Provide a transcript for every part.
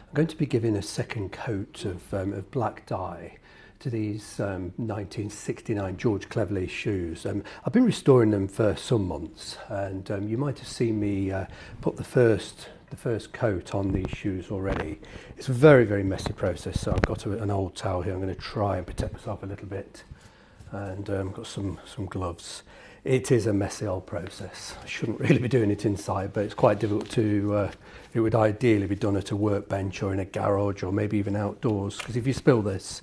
I'm going to be giving a second coat of black dye to these 1969 George Cleverley shoes. I've been restoring them for some months, and you might have seen me put the first coat on these shoes already. It's a very messy process, so I've got an old towel here. I'm going to try and protect myself a little bit, and I've got some gloves. It is a messy old process. I shouldn't really be doing it inside, but it's quite difficult to, it would ideally be done at a workbench or in a garage or maybe even outdoors, because if you spill this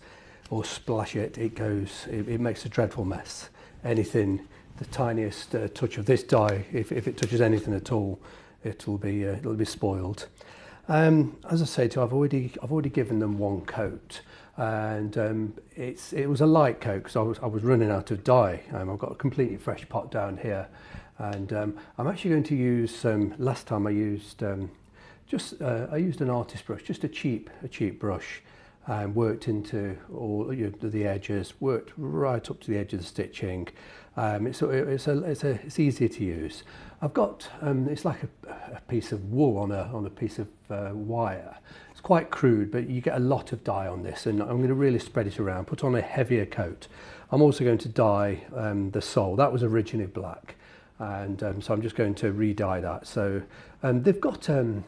or splash it, it makes a dreadful mess. Anything, the tiniest touch of this dye, if it touches anything at all, it'll be spoiled. As I say to you, I've already given them one coat, and it was a light coat because I was running out of dye. I've got a completely fresh pot down here, and I'm actually going to use. Last time I used I used an artist brush, just a cheap brush, and worked into all the edges, worked right up to the edge of the stitching. It's easier to use. I've got it's like a piece of wool on a piece of wire. It's quite crude, but you get a lot of dye on this, and I'm going to really spread it around, put on a heavier coat. I'm also going to dye the sole. That was originally black, and so I'm just going to re-dye that. So they've got a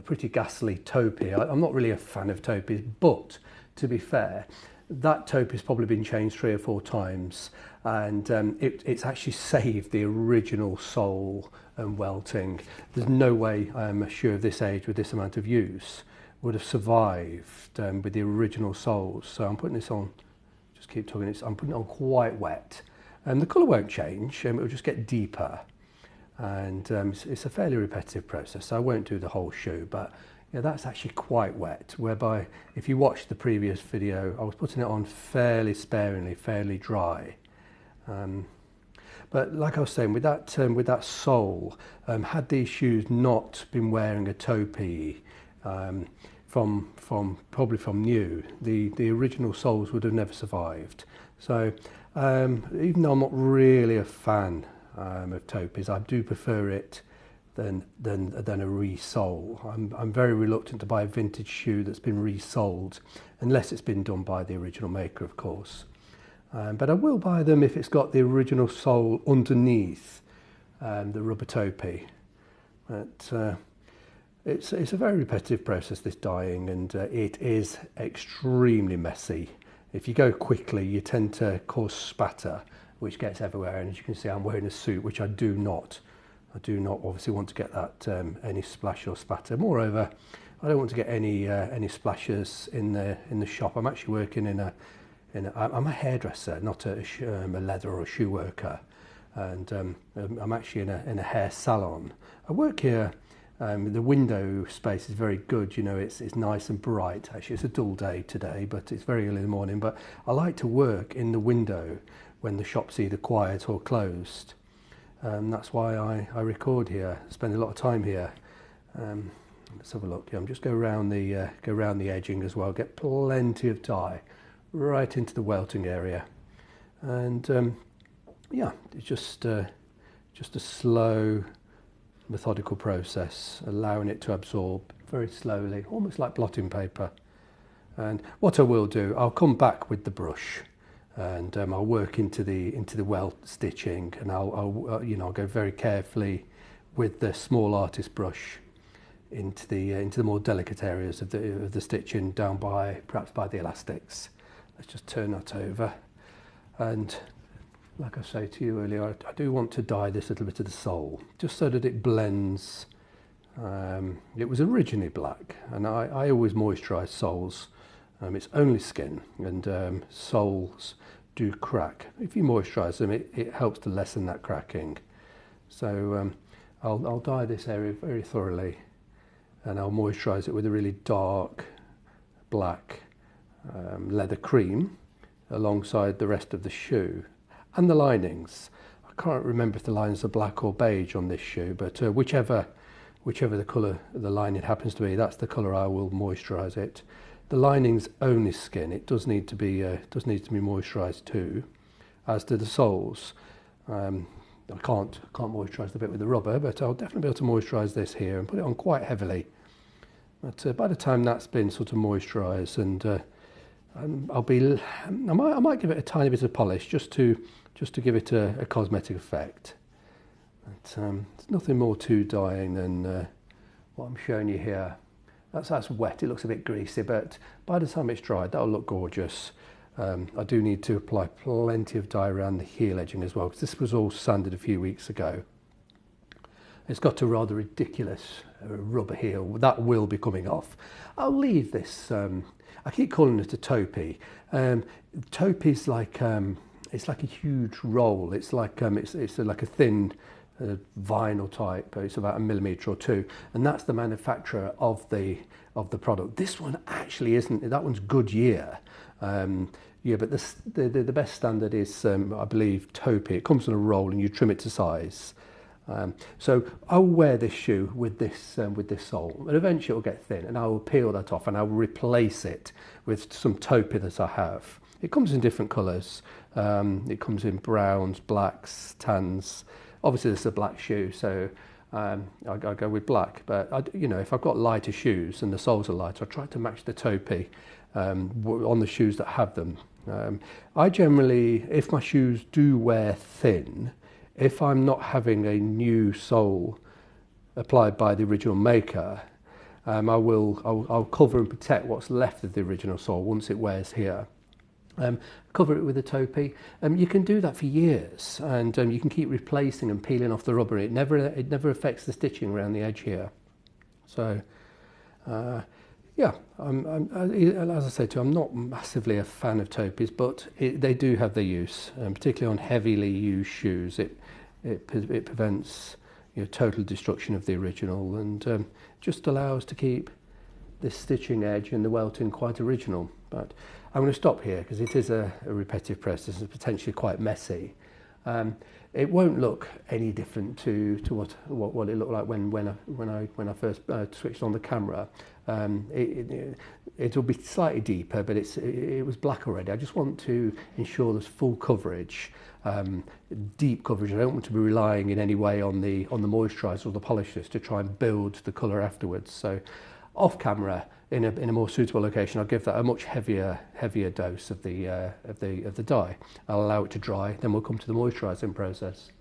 pretty ghastly taupey. I'm not really a fan of taupeys, but to be fair, that taupey's probably been changed 3 or 4 times, and it's actually saved the original sole and welting. There's no way a shoe of this age with this amount of use would have survived with the original soles. So I'm putting this on, just keep talking, I'm putting it on quite wet, and the colour won't change, it'll just get deeper. And it's a fairly repetitive process, so I won't do the whole shoe, but that's actually quite wet, whereby if you watched the previous video, I was putting it on fairly sparingly, fairly dry. But like I was saying, with that sole, had these shoes not been wearing a taupey probably from new, the original soles would have never survived. So even though I'm not really a fan of taupeys, I do prefer it than a re-sole. I'm very reluctant to buy a vintage shoe that's been re-soled, unless it's been done by the original maker, of course. But I will buy them if it's got the original sole underneath the rubber taupey. But it's a very repetitive process, this dyeing, and it is extremely messy. If you go quickly, you tend to cause spatter, which gets everywhere. And as you can see, I'm wearing a suit, which I do not obviously want to get that any splash or spatter. Moreover, I don't want to get any splashes in the shop. I'm actually working I'm a hairdresser, not a leather or a shoe worker, and I'm actually in a hair salon. I work here. The window space is very good. It's nice and bright. Actually, it's a dull day today, but it's very early in the morning. But I like to work in the window when the shop's either quiet or closed. That's why I record here, spend a lot of time here. Let's have a look. I'm just go around the edging as well. Get plenty of dye right into the welting area, and it's just a slow, methodical process, allowing it to absorb very slowly, almost like blotting paper. And what I will do, I'll come back with the brush, and I'll work into the welt stitching, and I'll go very carefully with the small artist brush into the more delicate areas of the stitching, down perhaps by the elastics. Let's just turn that over, and like I say to you earlier, I do want to dye this little bit of the sole, just so that it blends. It was originally black, and I always moisturise soles. It's only skin, and soles do crack. If you moisturise them, it helps to lessen that cracking. So I'll dye this area very thoroughly, and I'll moisturise it with a really dark black leather cream alongside the rest of the shoe and the linings. I can't remember if the linings are black or beige on this shoe, but whichever the colour the lining happens to be, that's the colour I will moisturise it. The lining's only skin. It does need to be moisturised too, as do the soles. I can't moisturise the bit with the rubber, but I'll definitely be able to moisturise this here and put it on quite heavily. But by the time that's been sort of moisturised, and I might give it a tiny bit of polish just to give it a cosmetic effect. But it's nothing more to dyeing than what I'm showing you here. That's wet. It looks a bit greasy, but by the time it's dried, that'll look gorgeous. I do need to apply plenty of dye around the heel edging as well, because this was all sanded a few weeks ago. It's got a rather ridiculous rubber heel. That will be coming off. I'll leave this. I keep calling it a taupey. Taupey's like it's like a huge roll. It's like it's like a thin vinyl type. It's about 1 millimetre or 2, and that's the manufacturer of the product. This one actually isn't. That one's Goodyear. Yeah, but the best standard is I believe taupey. It comes in a roll and you trim it to size. So I'll wear this shoe with this sole, and eventually it'll get thin, and I will peel that off and I'll replace it with some taupey that I have. It comes in different colours. It comes in browns, blacks, tans. Obviously this is a black shoe, so I go with black. But if I've got lighter shoes and the soles are lighter, I try to match the taupey on the shoes that have them. I generally, if my shoes do wear thin, if I'm not having a new sole applied by the original maker, I'll cover and protect what's left of the original sole once it wears here. Cover it with a taupey. You can do that for years, and you can keep replacing and peeling off the rubber. It never affects the stitching around the edge here. So yeah, as I say to you, I'm not massively a fan of taupeys, but they do have their use, particularly on heavily used shoes. It prevents total destruction of the original, and just allows to keep this stitching edge and the welting quite original. But I'm going to stop here because it is a repetitive process and potentially quite messy. It won't look any different to what it looked like when I first switched on the camera. It'll be slightly deeper, but it was black already. I just want to ensure there's full coverage, deep coverage. I don't want to be relying in any way on the moisturiser or the polishes to try and build the colour afterwards. So off camera, in a more suitable location, I'll give that a much heavier dose of the dye. I'll allow it to dry, then we'll come to the moisturising process.